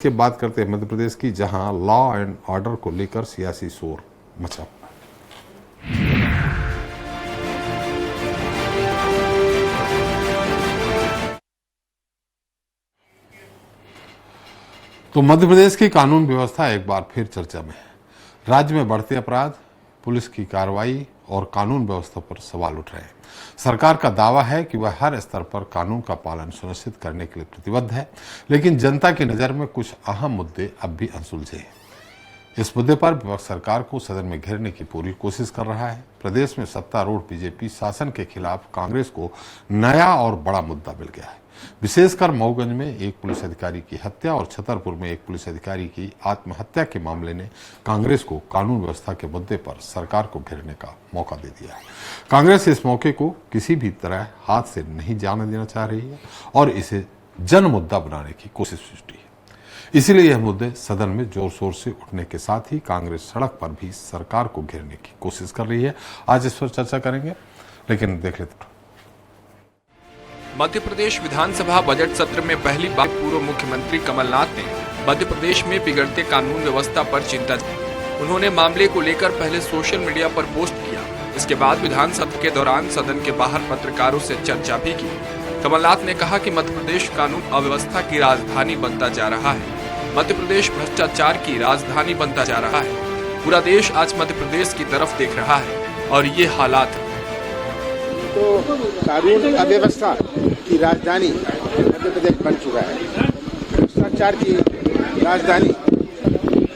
के बात करते हैं मध्य प्रदेश की, जहां लॉ एंड ऑर्डर को लेकर सियासी शोर मचा। तो मध्य प्रदेश की कानून व्यवस्था एक बार फिर चर्चा में है। राज्य में बढ़ते अपराध, पुलिस की कार्रवाई और कानून व्यवस्था पर सवाल उठ रहे हैं। सरकार का दावा है कि वह हर स्तर पर कानून का पालन सुनिश्चित करने के लिए प्रतिबद्ध है, लेकिन जनता की नज़र में कुछ अहम मुद्दे अब भी अनसुलझे हैं। इस मुद्दे पर विपक्ष सरकार को सदन में घेरने की पूरी कोशिश कर रहा है। प्रदेश में सत्तारूढ़ बीजेपी शासन के खिलाफ कांग्रेस को नया और बड़ा मुद्दा मिल गया है। विशेषकर मऊगंज में एक पुलिस अधिकारी की हत्या और छतरपुर में एक पुलिस अधिकारी की आत्महत्या के मामले ने कांग्रेस को कानून व्यवस्था के मुद्दे पर सरकार को घेरने का मौका दे दिया है। कांग्रेस इस मौके को किसी भी तरह हाथ से नहीं जाने देना चाह रही है और इसे जन मुद्दा बनाने की कोशिश जुटी है। इसीलिए यह मुद्दे सदन में जोर शोर से उठने के साथ ही कांग्रेस सड़क पर भी सरकार को घेरने की कोशिश कर रही है। आज इस पर चर्चा करेंगे, लेकिन देख लेते। मध्य प्रदेश विधानसभा बजट सत्र में पहली बार पूर्व मुख्यमंत्री कमलनाथ ने मध्य प्रदेश में बिगड़ते कानून व्यवस्था पर चिंता जताई। उन्होंने मामले को लेकर पहले सोशल मीडिया पर पोस्ट किया। इसके बाद विधान सत्र के दौरान सदन के बाहर पत्रकारों से चर्चा भी की। कमलनाथ ने कहा कि मध्य प्रदेश कानून अव्यवस्था की राजधानी बनता जा रहा है। मध्य प्रदेश भ्रष्टाचार की राजधानी बनता जा रहा है। पूरा देश आज मध्य प्रदेश की तरफ देख रहा है और ये हालात है। तो कानून अव्यवस्था की राजधानी मध्य प्रदेश बन चुका है। भ्रष्टाचार की राजधानी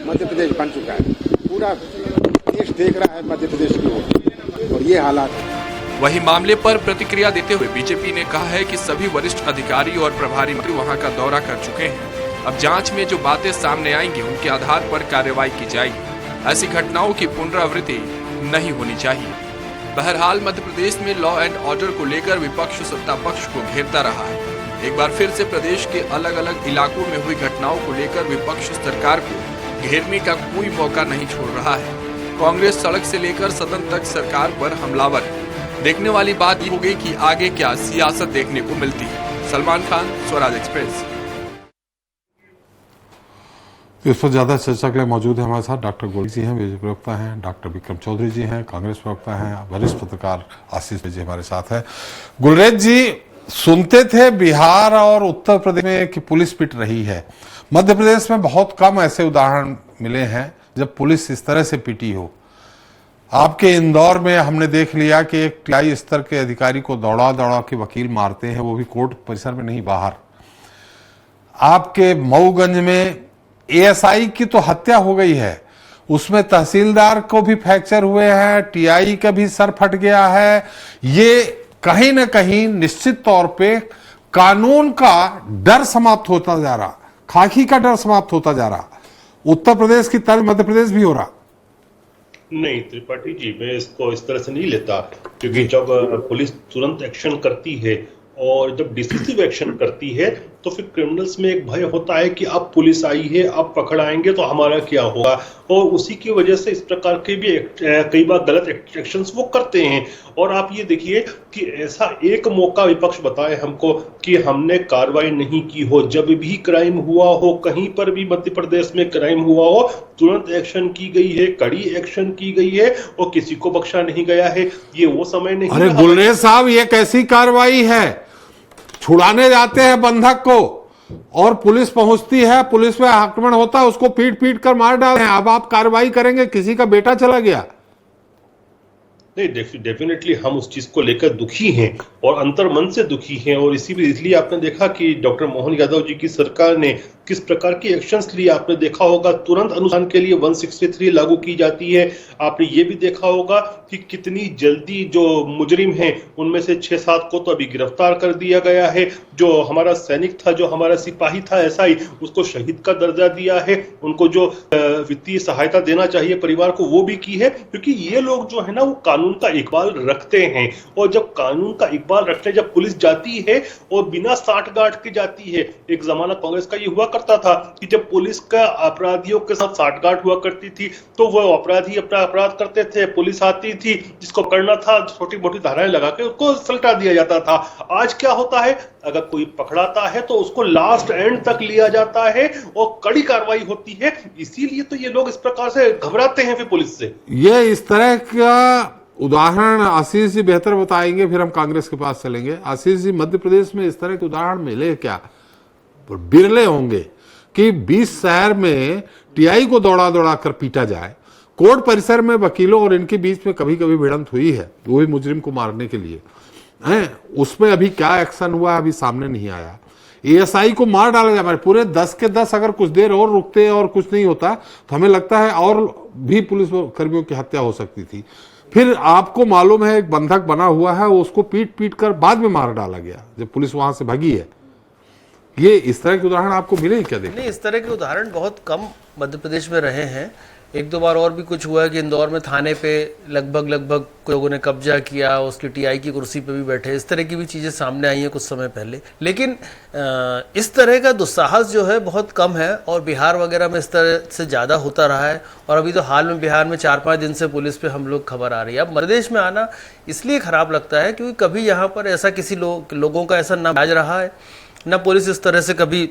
मध्य प्रदेश बन चुका है। पूरा देश देख रहा है मध्य प्रदेश की ओर और ये हालात है। वही मामले पर प्रतिक्रिया देते हुए बीजेपी ने कहा है कि सभी वरिष्ठ अधिकारी और प्रभारी मंत्री वहां का दौरा कर चुके हैं। अब जांच में जो बातें सामने आएंगी उनके आधार पर कार्रवाई की जाएगी। ऐसी घटनाओं की पुनरावृत्ति नहीं होनी चाहिए। बहरहाल मध्य प्रदेश में लॉ एंड ऑर्डर को लेकर विपक्ष सत्ता पक्ष को घेरता रहा है। एक बार फिर से प्रदेश के अलग अलग इलाकों में हुई घटनाओं को लेकर विपक्ष सरकार को घेरने का कोई मौका नहीं छोड़ रहा है। कांग्रेस सड़क से लेकर सदन तक सरकार पर हमलावर है। देखने वाली बात ये होगी कि आगे क्या सियासत देखने को मिलती है। सलमान खान, स्वराज एक्सप्रेस। इस पर ज्यादा चर्चा के लिए मौजूद है हमारे साथ डॉक्टर गोयल जी हैं, बीजेपी प्रवक्ता हैं, डॉक्टर विक्रम चौधरी जी हैं, कांग्रेस प्रवक्ता हैं, वरिष्ठ पत्रकार आशीष जी हमारे साथ हैं। गुलरेज जी, सुनते थे बिहार और उत्तर प्रदेश में कि पुलिस पिट रही है। मध्य प्रदेश में बहुत कम ऐसे उदाहरण मिले हैं जब पुलिस इस तरह से पिटी हो। आपके इंदौर में हमने देख लिया कि एक टीआई स्तर के अधिकारी को दौड़ा दौड़ा के वकील मारते हैं, वो भी कोर्ट परिसर में नहीं, बाहर। आपके मऊगंज में एएसआई की तो हत्या हो गई है, उसमें तहसीलदार को भी फ्रैक्चर हुए हैं, टीआई का भी सर फट गया है। ये कहीं ना कहीं निश्चित तौर पे कानून का डर समाप्त होता जा रहा, खाकी का डर समाप्त होता जा रहा। उत्तर प्रदेश की तरह मध्य प्रदेश भी हो रहा। नहीं त्रिपाठी जी, मैं इसको इस तरह से नहीं लेता, क्योंकि जब पुलिस तुरंत एक्शन करती है और जब डिसिसिव एक्शन करती है तो फिर क्रिमिनल्स में एक भय होता है कि अब पुलिस आई है, अब पकड़ आएंगे तो हमारा क्या होगा, और उसी की वजह से इस प्रकार के भी कई बार गलत एक्शंस वो करते हैं। और आप ये देखिए कि ऐसा एक मौका विपक्ष बताए हमको कि हमने कार्रवाई नहीं की हो। जब भी क्राइम हुआ हो, कहीं पर भी मध्य प्रदेश में क्राइम हुआ हो, तुरंत एक्शन की गई है, कड़ी एक्शन की गई है और किसी को बख्शा नहीं गया है। ये वो समय नहीं। अरे गुलरेज साहब, ये कैसी कार्रवाई है? छुड़ाने जाते हैं बंधक को और पुलिस पहुंचती है, पुलिस पे आक्रमण होता है, उसको पीट पीट कर मार डालते हैं। अब आप कार्रवाई करेंगे, किसी का बेटा चला गया। नहीं, डेफिनेटली हम उस चीज को लेकर दुखी हैं और अंतर्मन से दुखी हैं। और इसलिए आपने देखा कि डॉक्टर मोहन यादव जी की सरकार ने किस प्रकार की एक्शंस लिए। आपने देखा होगा तुरंत अनुसंधान के लिए 163 लागू की जाती है। आपने ये भी देखा होगा कि कितनी जल्दी जो मुजरिम हैं उनमें से 6-7 को तो अभी गिरफ्तार कर दिया गया है। जो हमारा सैनिक था, जो हमारा सिपाही था एसआई, उसको शहीद का दर्जा दिया है। उनको जो वित्तीय सहायता देना चाहिए परिवार को, वो भी की है। क्योंकि ये लोग जो है ना, वो कानून का इकबाल रखते हैं। और जब कानून का इकबाल रखते हैं, जब पुलिस जाती है और बिना साठ गांठ के जाती है, एक जमाना कांग्रेस का ये हुआ करता लगता था कि जब पुलिस का अपराधियों के साथ साठगांठ हुआ करती थी तो वो अपराधी अपना अपराध करते थे, पुलिस आती थी, जिसको करना था छोटी मोटी धाराएं लगा के उसको सलटा दिया जाता था। आज क्या होता है, अगर कोई पकड़ाता है तो उसको लास्ट एंड तक लिया जाता है और कड़ी कार्रवाई होती है। इसीलिए तो ये लोग इस प्रकार से घबराते हैं फिर पुलिस से। ये इस तरह का उदाहरण आशीष जी बेहतर बताएंगे, फिर हम कांग्रेस के पास चलेंगे। आशीष जी, मध्य प्रदेश में इस तरह के उदाहरण मिले क्या? बिरले होंगे कि 20 शहर में टीआई को दौड़ा दौड़ा कर पीटा जाए। कोर्ट परिसर में वकीलों और इनके बीच में कभी कभी भिड़ंत हुई है, वो भी मुजरिम को मारने के लिए हैं। उसमें अभी क्या एक्शन हुआ अभी सामने नहीं आया। एएसआई को मार डाला जाए, पूरे 10 के 10 अगर कुछ देर और रुकते और कुछ नहीं होता तो हमें लगता है और भी पुलिस कर्मियों की हत्या हो सकती थी। फिर आपको मालूम है एक बंधक बना हुआ है, उसको पीट पीट कर बाद में मार डाला गया जब पुलिस वहां से भागी है। ये इस तरह के उदाहरण आपको मिले क्या? देखिए, नहीं, इस तरह के उदाहरण बहुत कम मध्य प्रदेश में रहे हैं। एक दो बार और भी कुछ हुआ है कि इंदौर में थाने पे लगभग लोगों ने कब्जा किया, उसकी टीआई की कुर्सी पे भी बैठे। इस तरह की भी चीजें सामने आई हैं कुछ समय पहले। लेकिन इस तरह का दुस्साहस जो है बहुत कम है और बिहार वगैरह में इस तरह से ज़्यादा होता रहा है। और अभी तो हाल में बिहार में 4-5 दिन से पुलिस पे हम लोग खबर आ रही है। अब मध्य प्रदेश में आना इसलिए ख़राब लगता है क्योंकि कभी यहाँ पर ऐसा किसी लोगों का ऐसा ना बाज रहा है, ना पुलिस इस तरह से कभी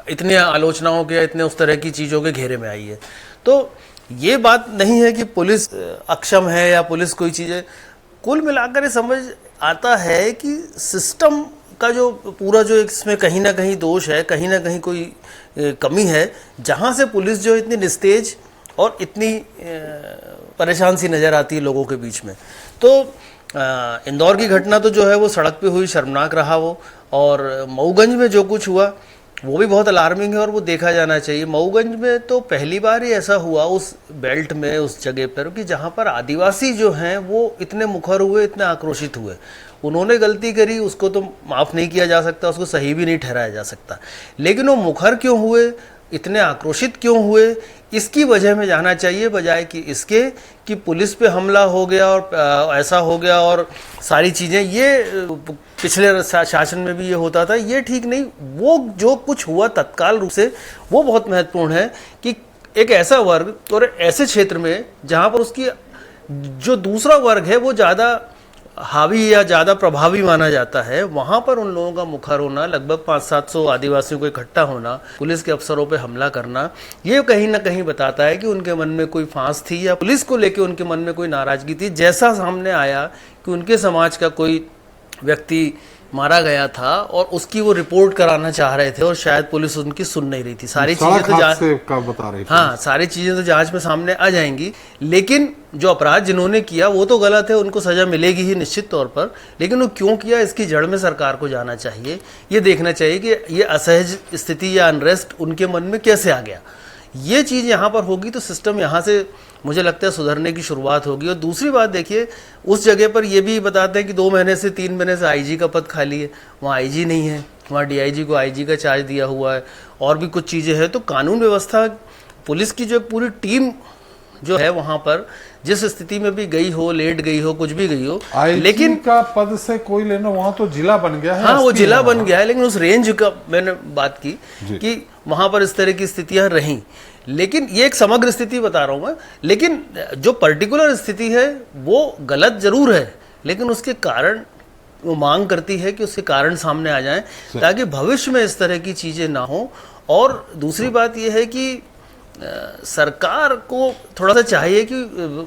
इतने आलोचनाओं के, इतने उस तरह की चीज़ों के घेरे में आई है। तो ये बात नहीं है कि पुलिस अक्षम है या पुलिस कोई चीज़ें, कुल मिलाकर ये समझ आता है कि सिस्टम का जो पूरा जो इसमें कहीं ना कहीं दोष है, कहीं ना कहीं कोई कमी है, जहाँ से पुलिस जो इतनी निस्तेज और इतनी परेशान सी नज़र आती है लोगों के बीच में। तो इंदौर की घटना तो जो है वो सड़क पे हुई, शर्मनाक रहा वो। और मऊगंज में जो कुछ हुआ वो भी बहुत अलार्मिंग है और वो देखा जाना चाहिए। मऊगंज में तो पहली बार ही ऐसा हुआ उस बेल्ट में, उस जगह पर, कि जहाँ पर आदिवासी जो हैं वो इतने मुखर हुए, इतने आक्रोशित हुए। उन्होंने गलती करी, उसको तो माफ़ नहीं किया जा सकता, उसको सही भी नहीं ठहराया जा सकता। लेकिन वो मुखर क्यों हुए, इतने आक्रोशित क्यों हुए, इसकी वजह में जाना चाहिए, बजाय कि इसके कि पुलिस पे हमला हो गया और ऐसा हो गया और सारी चीज़ें। ये पिछले शासन में भी ये होता था, ये ठीक नहीं। वो जो कुछ हुआ तत्काल रूप से वो बहुत महत्वपूर्ण है कि एक ऐसा वर्ग और ऐसे क्षेत्र में जहाँ पर उसकी जो दूसरा वर्ग है वो ज़्यादा हावी या ज़्यादा प्रभावी माना जाता है, वहाँ पर उन लोगों का मुखर होना, लगभग 500-700 आदिवासियों को इकट्ठा होना, पुलिस के अफसरों पे हमला करना, ये कहीं ना कहीं बताता है कि उनके मन में कोई फांस थी या पुलिस को लेके उनके मन में कोई नाराज़गी थी। जैसा सामने आया कि उनके समाज का कोई व्यक्ति मारा गया था और उसकी वो रिपोर्ट कराना चाह रहे थे और शायद पुलिस उनकी सुन नहीं रही थी। सारी चीजें तो जांच का बता रही थी। हाँ, सारी चीजें तो जांच में सामने आ जाएंगी। लेकिन जो अपराध जिन्होंने किया वो तो गलत है, उनको सजा मिलेगी ही निश्चित तौर पर। लेकिन वो क्यों किया, इसकी जड़ में सरकार को जाना चाहिए। ये देखना चाहिए कि ये असहज स्थिति या अनरेस्ट उनके मन में कैसे आ गया। ये चीज़ यहाँ पर होगी तो सिस्टम यहाँ से मुझे लगता है सुधरने की शुरुआत होगी। और दूसरी बात देखिए, उस जगह पर ये भी बताते हैं कि 2 महीने से 3 महीने से आईजी का पद खाली है, वहाँ आईजी नहीं है, वहाँ डीआईजी को आईजी का चार्ज दिया हुआ है और भी कुछ चीज़ें हैं। तो कानून व्यवस्था, पुलिस की जो पूरी टीम जो है वहाँ पर जिस स्थिति में भी गई हो, लेट गई हो, कुछ भी गई हो, लेकिन का पद से कोई लेना, वहाँ तो जिला बन गया है। हाँ, वो जिला बन गया है, लेकिन उस रेंज का मैंने बात की कि वहाँ पर इस तरह की स्थितियाँ रहीं। लेकिन ये एक समग्र स्थिति बता रहा हूँ मैं। लेकिन जो पर्टिकुलर स्थिति है वो गलत जरूर है, लेकिन उसके कारण वो मांग करती है कि उसके कारण सामने आ जाएं ताकि भविष्य में इस तरह की चीज़ें ना हो। और दूसरी बात ये है कि सरकार को थोड़ा सा चाहिए कि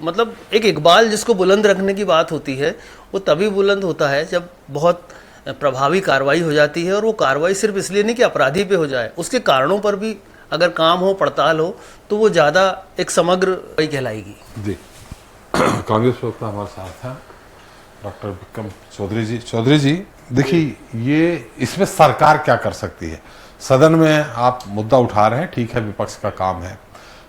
मतलब एक इकबाल जिसको बुलंद रखने की बात होती है वो तभी बुलंद होता है जब बहुत प्रभावी कार्रवाई हो जाती है। और वो कार्रवाई सिर्फ इसलिए नहीं कि अपराधी पे हो जाए, उसके कारणों पर भी अगर काम हो, पड़ताल हो, तो वो ज़्यादा एक समग्र कहलाएगी। जी, कांग्रेस प्रवक्ता हमारे साथ हैं डॉक्टर विक्रम चौधरी जी। चौधरी जी, देखिए, ये इसमें सरकार क्या कर सकती है? सदन में आप मुद्दा उठा रहे हैं, ठीक है, विपक्ष का काम है।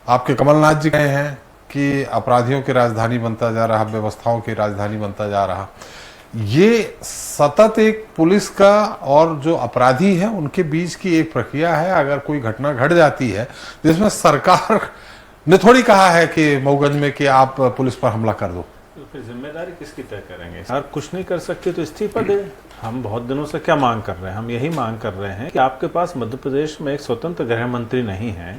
आपके कमलनाथ जी कहे हैं कि अपराधियों की राजधानी बनता जा रहा, व्यवस्थाओं की राजधानी बनता जा रहा। ये सतत एक पुलिस का और जो अपराधी है उनके बीच की एक प्रक्रिया है। अगर कोई घटना घट जाती है जिसमें सरकार ने थोड़ी कहा है कि मऊगंज में कि आप पुलिस पर हमला कर दो, तो फिर जिम्मेदारी किसकी तय करेंगे? सर कुछ नहीं कर सकते तो इस्तीफा दे। हम बहुत दिनों से क्या मांग कर रहे हैं? हम यही मांग कर रहे हैं कि आपके पास मध्य प्रदेश में एक स्वतंत्र गृह मंत्री नहीं है।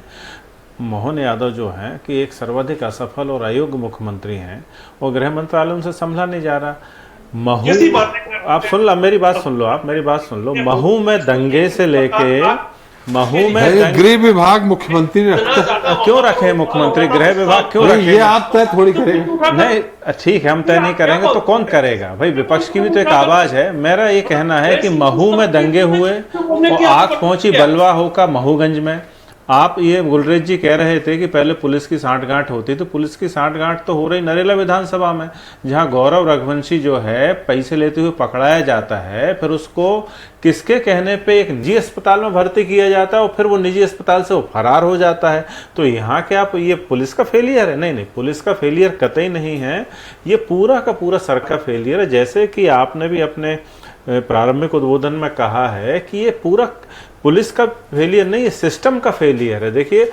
मोहन यादव जो हैं कि एक सर्वाधिक असफल और अयोग्य मुख्यमंत्री हैं, और गृह मंत्रालय उनसे संभला नहीं जा रहा। महू, आप सुन लो, मेरी बात सुन लो, आप मेरी बात सुन लो। महू में दंगे से लेके महू में गृह विभाग मुख्यमंत्री रखते क्यों रखे? मुख्यमंत्री गृह विभाग क्यों रखे? ये आप तय थोड़ी करेंगे। नहीं ठीक है, हम तय नहीं करेंगे तो कौन करेगा भाई? विपक्ष की भी तो एक आवाज है। मेरा ये कहना है कि महू में दंगे हुए और आग पहुंची बलवा होका महूगंज में। आप ये गुलरेज जी कह रहे थे कि पहले पुलिस की सांठगांठ होती, तो पुलिस की सांठगांठ तो हो रही नरेला विधानसभा में, जहां गौरव रघुवंशी जो है पैसे लेते हुए पकड़ाया जाता है, फिर उसको किसके कहने पे एक निजी अस्पताल में भर्ती किया जाता है और फिर वो निजी अस्पताल से वो फरार हो जाता है। तो यहाँ क्या आप ये पुलिस का फेलियर है? नहीं, पुलिस का फेलियर कतई नहीं है, ये पूरा का पूरा सर का फेलियर है। जैसे कि आपने भी अपने प्रारंभिक उद्बोधन में कहा है कि ये पूरा पुलिस का फेलियर नहीं, ये सिस्टम का फेलियर है। देखिए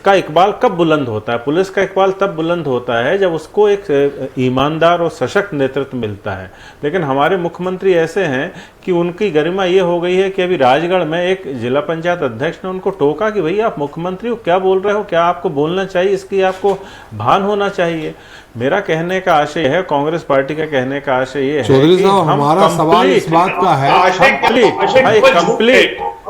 का इकबाल कब बुलंद होता है? पुलिस का इकबाल तब बुलंद होता है जब उसको एक ईमानदार और सशक्त नेतृत्व मिलता है। लेकिन हमारे मुख्यमंत्री ऐसे हैं कि उनकी गरिमा ये हो गई है कि अभी राजगढ़ में एक जिला पंचायत अध्यक्ष ने उनको टोका कि भैया आप मुख्यमंत्री हो, क्या बोल रहे हो, क्या आपको बोलना चाहिए, इसकी आपको भान होना चाहिए। मेरा कहने का आशय है, कांग्रेस पार्टी का कहने का आशय ये है चौधरी साहब, हमारा सवाल इस बात का है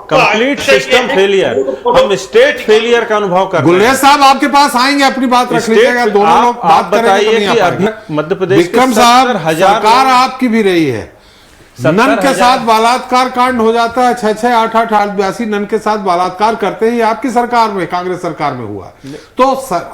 कंप्लीट सिस्टम फेलियर, हम स्टेट फेलियर का अनुभव कर रहे हैं। गुलरेज साहब आपके पास आएंगे, अपनी बात रख लीजिएगा, दोनों लोग बात बताइए कि अभी मध्य प्रदेश विक्रम साहब, सरकार आपकी भी रही है, नन के साथ बलात्कार कांड हो जाता है, 6-6, 8-8, 82 नन के साथ बलात्कार करते हैं, आपकी सरकार में, कांग्रेस सरकार में हुआ। तो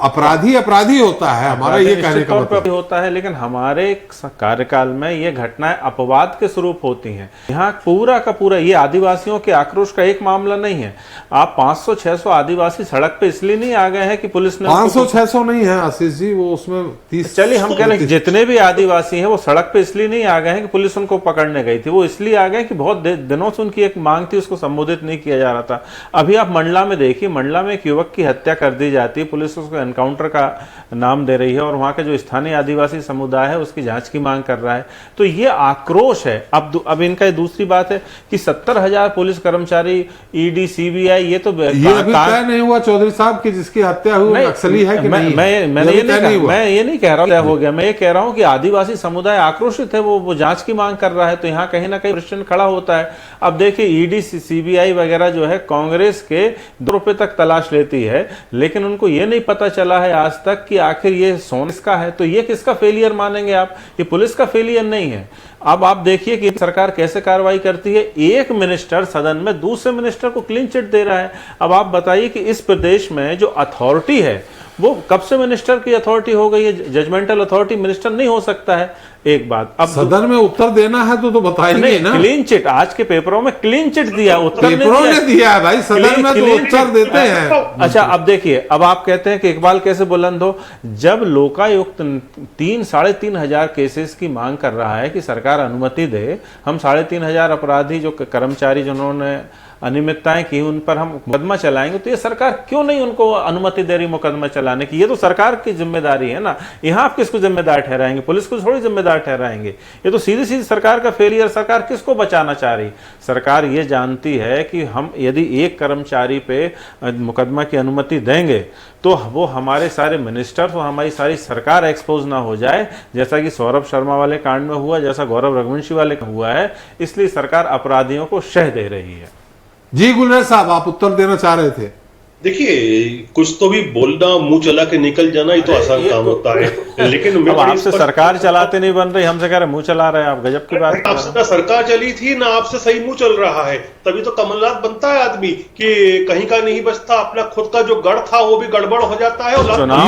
अपराधी होता है, हमारा ये कहने का मतलब होता है। लेकिन हमारे कार्यकाल में ये घटनाएं अपवाद के स्वरूप होती हैं। यहाँ पूरा का पूरा ये आदिवासियों के आक्रोश का एक मामला नहीं है। आप 500-600 आदिवासी सड़क पे इसलिए नहीं आ गए हैं कि पुलिस ने 500-600 नहीं है आशीष जी, वो उसमें 30। चलिए हम कह रहे हैं जितने भी आदिवासी हैं वो सड़क पे इसलिए नहीं आ गए हैं कि पुलिस उनको पकड़ने गई थी, वो इसलिए आ गए कि बहुत दिनों से उनकी एक मांग थी, उसको संबोधित नहीं किया जा रहा था। अभी आप मंडला में देखिए, मंडला में एक युवक की हत्या कर दी जाती है, पुलिस उसको एनकाउंटर का नाम दे रही है और वहां के जो स्थानीय आदिवासी समुदाय है उसकी जांच की मांग कर रहा है। तो ये आक्रोश है। अब इनका दूसरी बात है कि 70,000 पुलिस कर्मचारी, ईडी, सीबीआई, ये तो ये अभी तय नहीं हुआ चौधरी साहब की जिसकी हत्या हुई नक्सली है कि नहीं? मैं ये नहीं कह रहा हूँ हो गया, मैं ये कह रहा हूँ कि आदिवासी समुदाय आक्रोशित है, वो जांच की मांग कर रहा है। तो यहाँ कहीं ना कहीं प्रश्न खड़ा होता है। अब देखिए ईडी, सीबीआई वगैरह जो है कांग्रेस के 2 रुपए तक तलाश लेती है, लेकिन उनको ये नहीं पता चला है आज तक कि आखिर ये सोन किसका है। तो ये किसका फेलियर मानेंगे आप? ये पुलिस का फेलियर नहीं है। अब आप देखिए कि सरकार कैसे कार्रवाई करती है। एक मिनिस्टर सदन में दूसरे मिनिस्टर को क्लीन चिट दे रहा है। अब आप बताइए कि इस प्रदेश में जो अथॉरिटी है वो कब से मिनिस्टर की अथॉरिटी हो गई है? जजमेंटल अथॉरिटी मिनिस्टर नहीं हो सकता है। एक बात, अब सदन में उत्तर देना है तो बताएंगे ना। क्लीन चिट आज के पेपरों में क्लीन चिट दिया, उत्तर पेपरों ने दिया है भाई, सदन में तो उत्तर देते हैं। अच्छा अब देखिए, अब आप कहते हैं कि इकबाल कैसे बुलंद हो, जब लोकायुक्त 3-3.5 हजार केसेस की मांग कर रहा है कि सरकार अनुमति दे, हम 3.5 हजार अपराधी जो कर्मचारी जिन्होंने अनियमितताएं की उन पर हम मुकदमा चलाएंगे, तो ये सरकार क्यों नहीं उनको अनुमति दे रही मुकदमा चलाने की? ये तो सरकार की जिम्मेदारी है ना। यहाँ आप किसको जिम्मेदार ठहराएंगे? पुलिस को थोड़ी जिम्मेदार ठहराएंगे। ये तो सीधी सीधी सरकार का फेलियर। सरकार किसको बचाना चाह रही? सरकार ये जानती है कि हम यदि एक कर्मचारी पे मुकदमा की अनुमति देंगे तो वो हमारे सारे मिनिस्टर, हमारी सारी सरकार एक्सपोज ना हो जाए, जैसा कि सौरभ शर्मा वाले कांड में हुआ, जैसा गौरव रघुवंशी वाले का हुआ है। इसलिए सरकार अपराधियों को शह दे रही है। जी गुलरेज साहब, आप उत्तर देना चाह रहे थे। देखिए, कुछ तो भी बोलना, मुंह चला के निकल जाना, ये तो आसान काम होता है। लेकिन अब आपसे सरकार चलाते नहीं बन रही, हमसे कह रहे मुंह चला रहे हैं आप। गजब की बात। आपसे ना सरकार चली थी ना आपसे सही मुंह चल रहा है। तभी तो कमलनाथ बनता है आदमी कि कहीं का नहीं बचता, अपना खुद का जो गढ़ था वो भी गड़बड़ हो जाता है।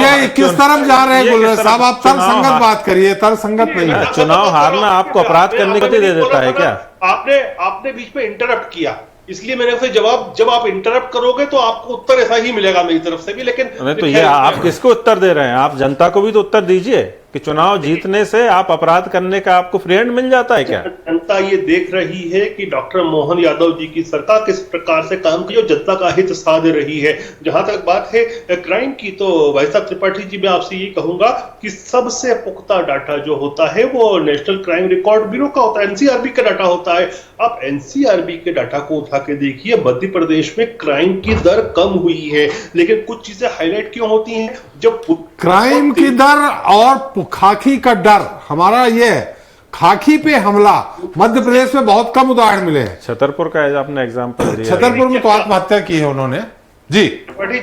ये किस तरफ जा रहे हैं गुलरेज साहब? आप तर्कसंगत बात करिए, तर्कसंगत नहीं। चुनाव हारना आपको अपराध करने की दे देता है क्या? आपने बीच में इंटरप्ट किया, इसलिए मैंने उसे जब आप इंटरप्ट करोगे तो आपको उत्तर ऐसा ही मिलेगा मेरी तरफ से भी। लेकिन तो ये आप किसको उत्तर दे रहे हैं? आप जनता को भी तो उत्तर दीजिए। कि चुनाव जीतने से आप अपराध करने का आपको फ्री हैंड मिल जाता है क्या? जनता ये देख रही है कि डॉक्टर मोहन यादव जी की सरकार किस प्रकार से काम की और जनता का हित साध रही है। जहां तक बात है क्राइम की, तो भाई साहब त्रिपाठी जी, मैं आपसे ये कहूंगा कि सबसे पुख्ता डाटा जो होता है वो नेशनल क्राइम रिकॉर्ड ब्यूरो का होता है, एनसीआरबी का डाटा होता है। आप एनसीआरबी के डाटा को उठा के देखिए, मध्य प्रदेश में क्राइम की दर कम हुई है, लेकिन कुछ चीजें हाईलाइट क्यों होती हैं? जब क्राइम की दर और खाकी का डर, हमारा ये खाकी पे हमला मध्य प्रदेश में बहुत कम उदाहरण मिले हैं। छतरपुर का आपने एग्जाम्पल दिया, छतरपुर में तो आत्महत्या की है उन्होंने जी। त्रिपाठी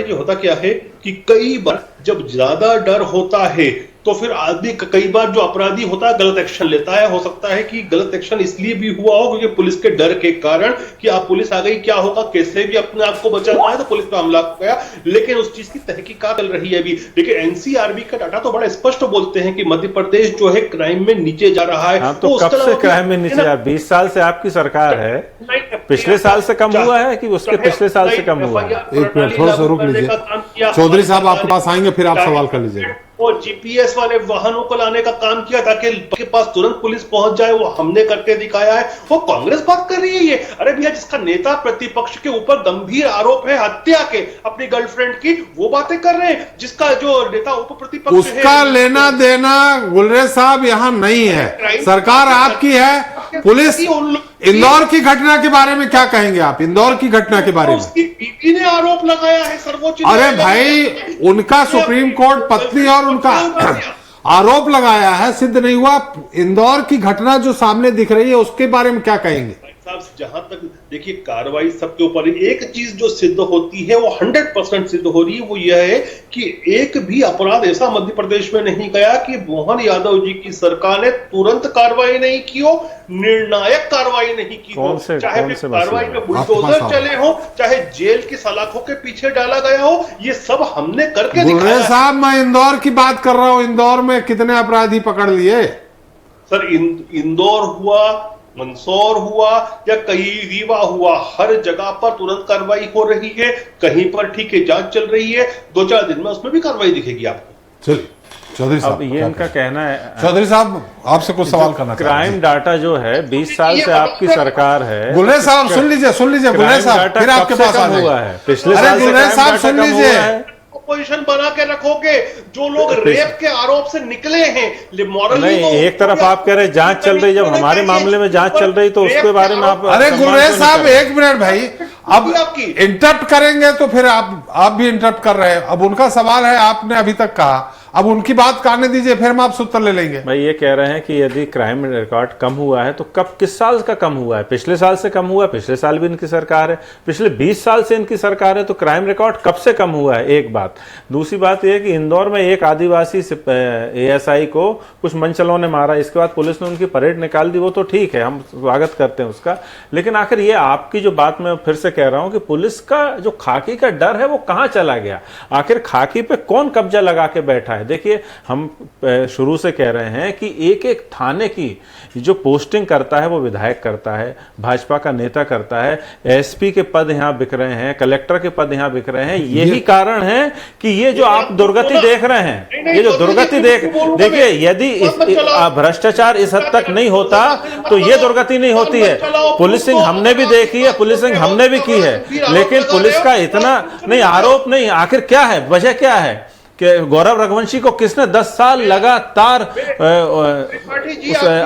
जी होता क्या है कि कई बार जब ज्यादा डर होता है तो फिर आदमी कई बार जो अपराधी होता है गलत एक्शन लेता है। हो सकता है कि गलत एक्शन इसलिए भी हुआ हो क्योंकि पुलिस के डर के कारण कि आप पुलिस आ गई, क्या होगा, कैसे भी अपने आप को बचाना है, तो पुलिस पे हमला हो गया। लेकिन उस चीज की तहकीकात चल रही है अभी। लेकिन एनसीआरबी का डाटा तो बड़ा स्पष्ट बोलते हैं कि मध्य प्रदेश जो है क्राइम में नीचे जा रहा है। हाँ, तो कब से क्राइम में नीचे जा? 20 साल से आपकी सरकार है, पिछले साल से कम हुआ है कि उसके पिछले साल से कम हुआ है? एक मिनट थोड़ा सा रुक लीजिए, चौधरी साहब आपके पास आएंगे फिर आप सवाल कर लीजिएगा। और जीपीएस वाले वाहनों को लाने का काम किया ताकि के पास तुरंत पुलिस पहुंच जाए, वो हमने करके दिखाया है। वो कांग्रेस बात कर रही है ये। अरे भैया, जिसका नेता प्रतिपक्ष के ऊपर गंभीर आरोप है हत्या के अपनी गर्लफ्रेंड की, वो बातें कर रहे हैं। जिसका जो नेता उप प्रतिपक्ष उसका लेना देना गुलरेज साहब यहाँ नहीं है, सरकार आपकी है। पुलिस इंदौर की घटना के बारे में क्या कहेंगे आप? इंदौर की घटना के बारे में उसकी बीवी ने आरोप लगाया है सर्वोच्च। अरे भाई, उनका सुप्रीम कोर्ट पत्नी और उनका आरोप लगाया है, सिद्ध नहीं हुआ। इंदौर की घटना जो सामने दिख रही है उसके बारे में क्या कहेंगे? जहां तक देखिए कार्रवाई सबके ऊपर, एक चीज जो सिद्ध होती है वो 100% सिद्ध हो रही है, वो यह है कि एक भी अपराध ऐसा मध्य प्रदेश में नहीं गया कि मोहन यादव जी की सरकार ने तुरंत कार्रवाई नहीं की हो, निर्णायक कार्रवाई नहीं की हो। चाहे कार्रवाई में बुलडोजर चले हो, चाहे जेल की सलाखों के पीछे डाला गया हो, ये सब हमने करके दिखाया। साहब, मैं इंदौर की बात कर रहा हूं। इंदौर में कितने अपराधी पकड़ लिए? सर, इंदौर हुआ, मंदसौर हुआ या कहीं रीवा हुआ, हर जगह पर तुरंत कार्रवाई हो रही है। कहीं पर ठीक है जांच चल रही है, 2-4 दिन में उसमें भी कार्रवाई दिखेगी आपको। चलिए चौधरी साहब, ये इनका कहना है। चौधरी साहब, आपसे कुछ सवाल करना चाहते हैं। क्राइम डाटा जो है 20 साल से आपकी सरकार है। गुलरेज साहब सुन लीजिए गुलरेज साहब, फिर आपके पास आ हुआ है पिछले साल। गुलरेज साहब सुन लीजिए, पोजीशन बना के रखोगे। जो लोग रेप के आरोप से निकले हैं, मॉरल नहीं, एक तरफ आप कह रहे जांच चल रही, जब हमारे मामले में जांच चल रही तो उसके बारे में आप। अरे गुलरेज साहब, एक मिनट भाई, अब इंटरप्ट करेंगे तो फिर आप भी इंटरप्ट कर रहे हैं। अब उनका सवाल है, आपने अभी तक कहा, अब उनकी बात करने दीजिए, फिर हम आपसे उत्तर ले लेंगे। भाई ये कह रहे हैं कि यदि क्राइम रिकॉर्ड कम हुआ है तो कब, किस साल का कम हुआ है? पिछले साल से कम हुआ है, पिछले साल भी इनकी सरकार है, पिछले 20 साल से इनकी सरकार है, तो क्राइम रिकॉर्ड कब से कम हुआ है? एक बात। दूसरी बात यह कि इंदौर में एक आदिवासी एएसआई को कुछ मंचलों ने मारा, इसके बाद पुलिस ने उनकी परेड निकाल दी, वो तो ठीक है, हम स्वागत करते हैं उसका। लेकिन आखिर ये आपकी जो बात मैं फिर से कह रहा हूं कि पुलिस का जो खाकी का डर है वो कहां चला गया? आखिर खाकी पे कौन कब्जा लगा के बैठा है? देखिए, हम शुरू से कह रहे हैं कि एक एक थाने की जो पोस्टिंग करता है वो विधायक करता है, भाजपा का नेता करता है। एसपी के पद यहां बिक रहे हैं, कलेक्टर के पद यहां बिक रहे हैं। यही कारण है कि ये जो आप दुर्गति देख रहे हैं, ये जो दुर्गति देखिए, यदि भ्रष्टाचार इस हद तक नहीं होता तो ये दुर्गति नहीं होती है। पुलिसिंग हमने भी देखी है, पुलिसिंग हमने भी की है, लेकिन पुलिस का इतना नहीं आरोप नहीं। आखिर क्या है, वजह क्या है कि गौरव रघुवंशी को किसने 10 साल लगातार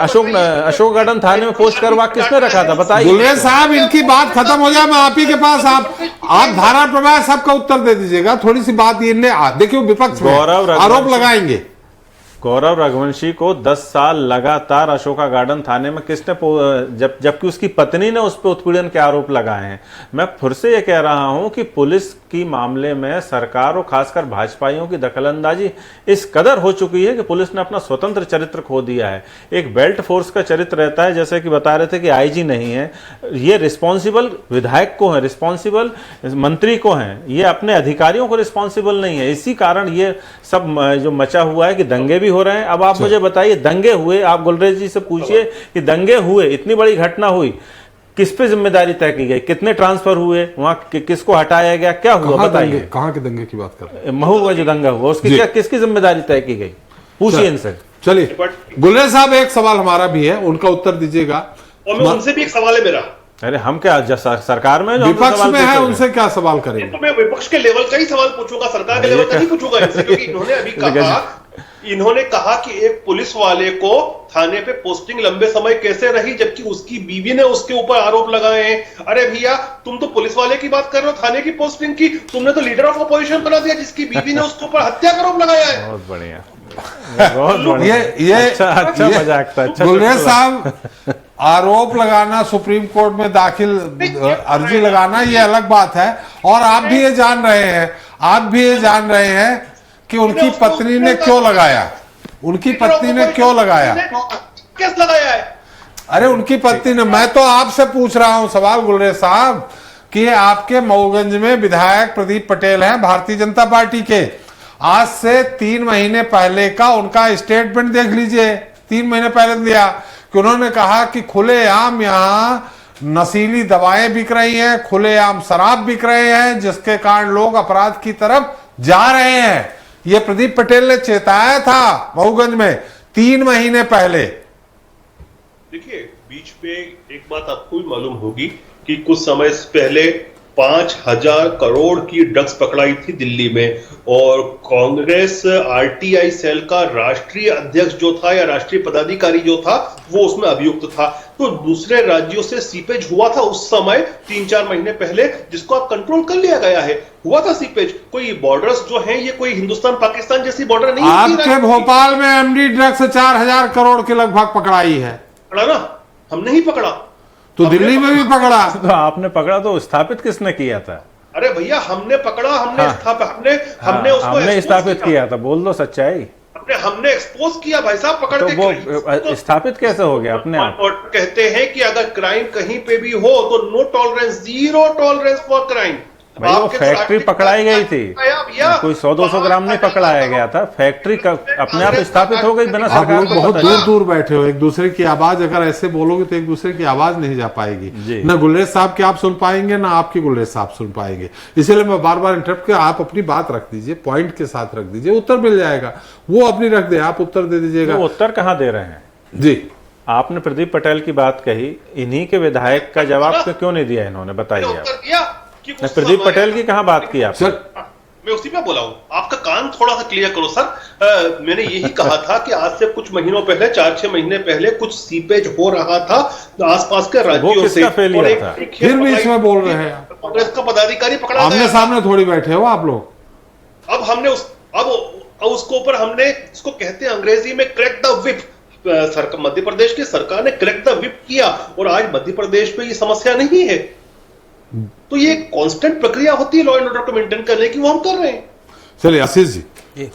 अशोक गार्डन थाने में पोस्ट करवा किसने रखा था? बताइए। गुलरेज साहब, इनकी बात खत्म हो जाए, मैं आप ही के पास, आप धारा प्रवाह सबका उत्तर दे दीजिएगा। थोड़ी सी बात ये देखिए, विपक्ष आरोप लगाएंगे। गौरव रघुवंशी को 10 साल लगातार अशोका गार्डन थाने में किसने जबकि उसकी पत्नी ने उस पर उत्पीड़न के आरोप लगाए हैं। मैं फिर से ये कह रहा हूं कि पुलिस की मामले में सरकार और खासकर भाजपाइयों की दखलंदाजी इस कदर हो चुकी है कि पुलिस ने अपना स्वतंत्र चरित्र खो दिया है। एक बेल्ट फोर्स का चरित्र रहता है, जैसे कि बता रहे थे कि आईजी नहीं है, ये रिस्पॉन्सिबल विधायक को है, रिस्पॉन्सिबल मंत्री को है, ये अपने अधिकारियों को रिस्पॉन्सिबल नहीं है। इसी कारण ये सब जो मचा हुआ है कि दंगे हो रहे हैं। अब आप मुझे बताइए, दंगे हुए, आप गुलरेज जी से पूछिए कि दंगे हुए, इतनी बड़ी घटना हुई, किस पे जिम्मेदारी तय की गई? कितने ट्रांसफर हुए वहां, किसको हटाया गया, क्या हुआ? बताइए। कहां के दंगे की बात कर रहे हैं? महू का जो दंगा हुआ उसकी क्या, किसकी जिम्मेदारी तय की गई? पूछिए इनसे। चलिए गुलरेज साहब, एक सवाल हमारा भी है, उनका उत्तर दीजिएगा। और मैं उनसे भी एक सवाल है मेरा। अरे हम क्या सरकार में, जो विपक्ष में है, उनसे क्या सवाल करेंगे? तो मैं विपक्ष के लेवल का ही सवाल पूछूंगा, सरकार के लेवल का नहीं पूछूंगा इनसे, क्योंकि इन्होंने कहा कि एक पुलिस वाले को थाने पे पोस्टिंग लंबे समय कैसे रही, जबकि उसकी बीवी ने उसके ऊपर आरोप लगाए हैं। अरे भैया, तुम तो पुलिस वाले की बात कर रहे हो, थाने की पोस्टिंग की तुमने तो लीडर ऑफ अपोजिशन बना दिया, जिसकी बीवी ने उसके ऊपर हत्या का आरोप लगाया है। बहुत बढ़िया, बहुत बढ़िया। ये अच्छा मजाक था। गुलरेज साहब, आरोप लगाना, सुप्रीम कोर्ट में दाखिल अर्जी लगाना, ये अलग बात है। और आप भी ये जान रहे हैं कि उनकी पत्नी ने क्यों लगाया, केस लगाया है। अरे उनकी पत्नी ने, मैं तो आपसे पूछ रहा हूं सवाल गुलरेज साहब, कि आपके मऊगंज में विधायक प्रदीप पटेल हैं भारतीय जनता पार्टी के। आज से 3 महीने पहले का उनका स्टेटमेंट देख लीजिए, 3 महीने पहले दिया, कि उन्होंने कहा कि खुलेआम यहां नशीली दवाएं बिक रही हैं, खुलेआम शराब बिक रहे हैं, जिसके कारण लोग अपराध की तरफ जा रहे हैं। ये प्रदीप पटेल ने चेताया था मऊगंज में 3 महीने पहले। देखिए, बीच में एक बात आपको भी मालूम होगी कि कुछ समय पहले 5,000 करोड़ की ड्रग्स पकड़ाई थी दिल्ली में, और कांग्रेस आरटीआई सेल का राष्ट्रीय अध्यक्ष जो था या राष्ट्रीय पदाधिकारी जो था, वो उसमें अभियुक्त था। तो दूसरे राज्यों से सीपेज हुआ था उस समय 3-4 महीने पहले, जिसको आप कंट्रोल कर लिया गया है। हुआ था सीपेज। कोई बॉर्डर्स जो हैं, ये कोई हिंदुस्तान पाकिस्तान जैसी बॉर्डर नहीं है। आपके भोपाल में एमडी ड्रग्स 4,000 करोड़ के लगभग पकड़ाई है। पकड़ा ना, हमने ही पकड़ा। तो दिल्ली में भी पकड़ा। तो आपने पकड़ा, तो स्थापित किसने किया था? अरे भैया, हमने पकड़ा, हमने हमने स्थापित किया था। बोल दो सच्चाई। हमने एक्सपोज किया भाई साहब, पकड़ के। वो स्थापित कैसे हो गया अपने आप? और कहते हैं कि अगर क्राइम कहीं पे भी हो तो no tolerance, 0 tolerance for crime. भाई वो फैक्ट्री पकड़ाई गई थी, कोई 100-200 ग्राम नहीं पकड़ाया गया था। फैक्ट्री अपने आप स्थापित हो गई बिना सरकार को। बहुत दूर दूर बैठे हो, एक दूसरे की आवाज अगर ऐसे बोलोगे तो एक दूसरे की आवाज नहीं जा पाएगी। ना गुलरेज साहब की आप सुन पाएंगे, ना आपकी गुलरेज साहब सुन पाएंगे। इसलिए मैं बार बार इंटरप्ट कर, आप अपनी बात रख दीजिए, पॉइंट के साथ रख दीजिए, उत्तर मिल जाएगा। वो अपनी रख दे, आप उत्तर दे दीजिएगा। उत्तर कहाँ दे रहे हैं जी? आपने प्रदीप पटेल की बात कही, इन्हीं के विधायक का जवाब क्यों नहीं दिया इन्होंने? बताइए आप। प्रदीप पटेल की कहाँ बात की आपने? मैं उसी पे बोला हूं, आपका कान थोड़ा सा क्लियर करो सर। मैंने यही कहा था कि आज से कुछ महीनों पहले, 4-6 महीने पहले कुछ सीपेज हो रहा था आसपास के राज्यों से। फेलियर था। फिर भी इसमें बोल रहे हैं कांग्रेस का पदाधिकारी पकड़ा, आमने सामने थोड़ी बैठे हो आप लोग। अब हमने उसके ऊपर हमने, इसको कहते हैं अंग्रेजी में crack the whip. Madhya Pradesh की सरकार ने क्रैक द व्हिप किया, और आज मध्य प्रदेश में ये समस्या नहीं है। तो ये कांस्टेंट प्रक्रिया होती है लॉ एंड ऑर्डर को मेंटेन करने की, वो हम कर रहे हैं। चलिए आशीष जी,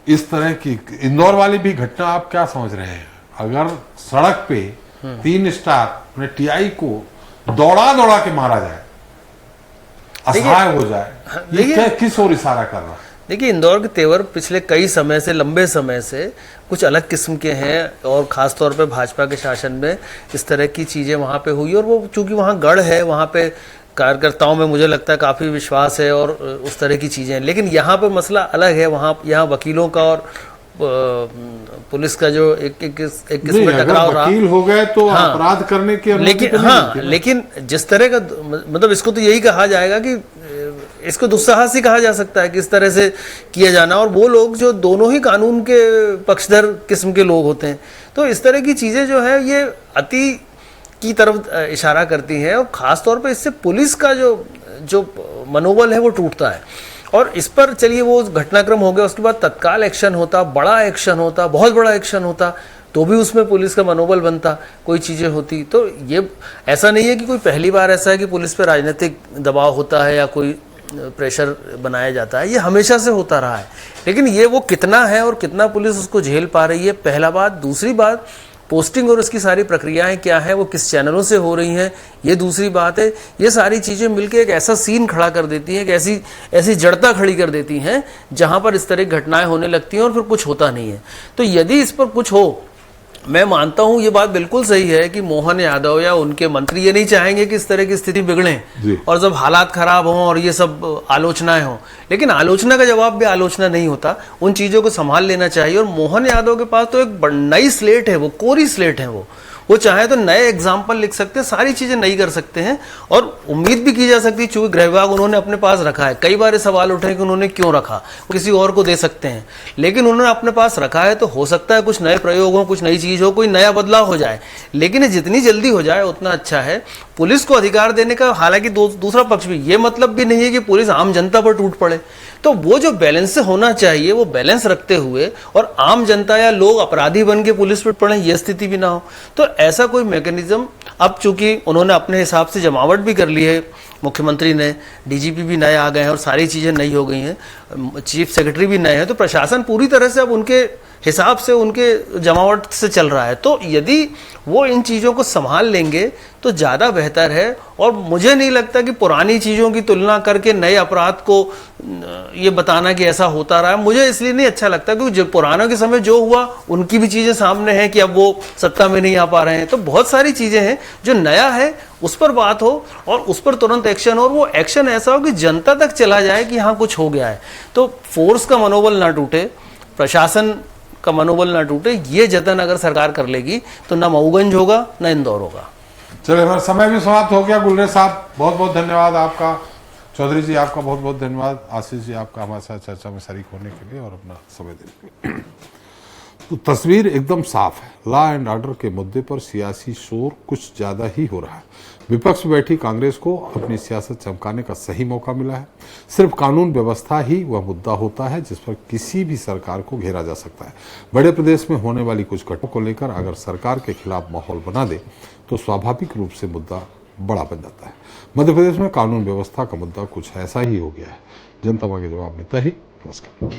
इस तरह की इंदौर वाली भी घटना आप क्या समझ रहे हैं? अगर सड़क पे 3 स्टार ने टीआई को दौड़ा के मारा जाए, असहाय हो जाए, ये किस ओर इशारा कर रहा है? देखिए, इंदौर के तेवर पिछले कई समय से, लंबे समय से कुछ अलग किस्म के हैं, और ख़ास तौर पे भाजपा के शासन में इस तरह की चीज़ें वहाँ पे हुई। और वो चूँकि वहाँ गढ़ है, वहाँ पे कार्यकर्ताओं में मुझे लगता है काफ़ी विश्वास है और उस तरह की चीज़ें हैं। लेकिन यहाँ पे मसला अलग है। यहाँ वकीलों का और पुलिस का जो एक किस्म में टकराव रहा। वकील हो गए तो अपराध करने की लेकिन जिस तरह का, मतलब इसको तो यही कहा जाएगा कि इसको दुस्साहसी कहा जा सकता है कि इस तरह से किया जाना। और वो लोग जो दोनों ही कानून के पक्षधर किस्म के लोग होते हैं, तो इस तरह की चीज़ें जो है ये अति की तरफ इशारा करती हैं। और ख़ास तौर पे इससे पुलिस का जो मनोबल है वो टूटता है। और इस पर चलिए वो घटनाक्रम हो गया, उसके बाद तत्काल एक्शन होता, बड़ा एक्शन होता, बहुत बड़ा एक्शन होता, तो भी उसमें पुलिस का मनोबल बनता, कोई चीज़ें होती। तो ये ऐसा नहीं है कि कोई पहली बार ऐसा है कि पुलिस पर राजनीतिक दबाव होता है या कोई प्रेशर बनाया जाता है। ये हमेशा से होता रहा है। लेकिन ये वो कितना है और कितना पुलिस उसको झेल पा रही है, पहला बात। दूसरी बात, पोस्टिंग और उसकी सारी प्रक्रियाएं क्या हैं, वो किस चैनलों से हो रही हैं, ये दूसरी बात है। ये सारी चीज़ें मिलकर एक ऐसा सीन खड़ा कर देती हैं, कि ऐसी जड़ता खड़ी कर देती हैं जहां पर इस तरह की घटनाएं होने लगती हैं और फिर कुछ होता नहीं है। तो यदि इस पर कुछ हो मैं मानता हूं ये बात बिल्कुल सही है कि मोहन यादव या उनके मंत्री ये नहीं चाहेंगे कि इस तरह की स्थिति बिगड़े और जब हालात खराब हों और ये सब आलोचनाएं हों, लेकिन आलोचना का जवाब भी आलोचना नहीं होता। उन चीज़ों को संभाल लेना चाहिए। और मोहन यादव के पास तो एक नई स्लेट है, वो कोरी स्लेट है। वो चाहे तो नए एग्जाम्पल लिख सकते हैं, सारी चीजें नई कर सकते हैं और उम्मीद भी की जा सकती है। चूंकि गृह विभाग उन्होंने अपने पास रखा है, कई बार ये सवाल उठे कि उन्होंने क्यों रखा, किसी और को दे सकते हैं, लेकिन उन्होंने अपने पास रखा है तो हो सकता है कुछ नए प्रयोग हो, कुछ नई चीज हो, कोई नया बदलाव हो जाए। लेकिन जितनी जल्दी हो जाए उतना अच्छा है। पुलिस को अधिकार देने का हालांकि दूसरा पक्ष भी, ये मतलब भी नहीं है कि पुलिस आम जनता पर टूट पड़े। तो वो जो बैलेंस होना चाहिए वो बैलेंस रखते हुए, और आम जनता या लोग अपराधी बन के पुलिस पर पड़े, ये स्थिति भी ना हो। तो ऐसा कोई मैकेनिज्म, अब चूंकि उन्होंने अपने हिसाब से जमावट भी कर ली है, मुख्यमंत्री ने, डीजीपी भी नए आ गए हैं और सारी चीजें नई हो गई हैं, चीफ सेक्रेटरी भी नए हैं, तो प्रशासन पूरी तरह से अब उनके हिसाब से, उनके जमावट से चल रहा है। तो यदि वो इन चीज़ों को संभाल लेंगे तो ज़्यादा बेहतर है। और मुझे नहीं लगता कि पुरानी चीज़ों की तुलना करके नए अपराध को ये बताना कि ऐसा होता रहा है, मुझे इसलिए नहीं अच्छा लगता, क्योंकि जो पुरानों के समय जो हुआ उनकी भी चीज़ें सामने हैं कि अब वो सत्ता में नहीं आ पा रहे हैं। तो बहुत सारी चीज़ें हैं, जो नया है उस पर बात हो और उस पर तुरंत एक्शन हो, और वो एक्शन ऐसा हो कि जनता तक चला जाए कि हाँ कुछ हो गया है। तो फोर्स का मनोबल ना टूटे, प्रशासन का मनोबल ना टूटे, ये जतन अगर सरकार कर लेगी तो ना मऊगंज होगा ना इंदौर होगा। चलिए, हमारा समय भी समाप्त हो गया। गुलरेज साहब बहुत बहुत धन्यवाद आपका, चौधरी जी आपका बहुत बहुत धन्यवाद, आशीष जी आपका हमारे साथ चर्चा में शरीक होने के लिए और अपना समय देने के लिए। तो तस्वीर एकदम साफ है, लॉ एंड ऑर्डर के मुद्दे पर सियासी शोर कुछ ज्यादा ही हो रहा है। विपक्ष में बैठी कांग्रेस को अपनी सियासत चमकाने का सही मौका मिला है। सिर्फ कानून व्यवस्था ही वह मुद्दा होता है जिस पर किसी भी सरकार को घेरा जा सकता है। बड़े प्रदेश में होने वाली कुछ घटनाओं को लेकर अगर सरकार के खिलाफ माहौल बना दे तो स्वाभाविक रूप से मुद्दा बड़ा बन जाता है। मध्य प्रदेश में कानून व्यवस्था का मुद्दा कुछ ऐसा ही हो गया है। जनता के जवाब में तही। नमस्कार।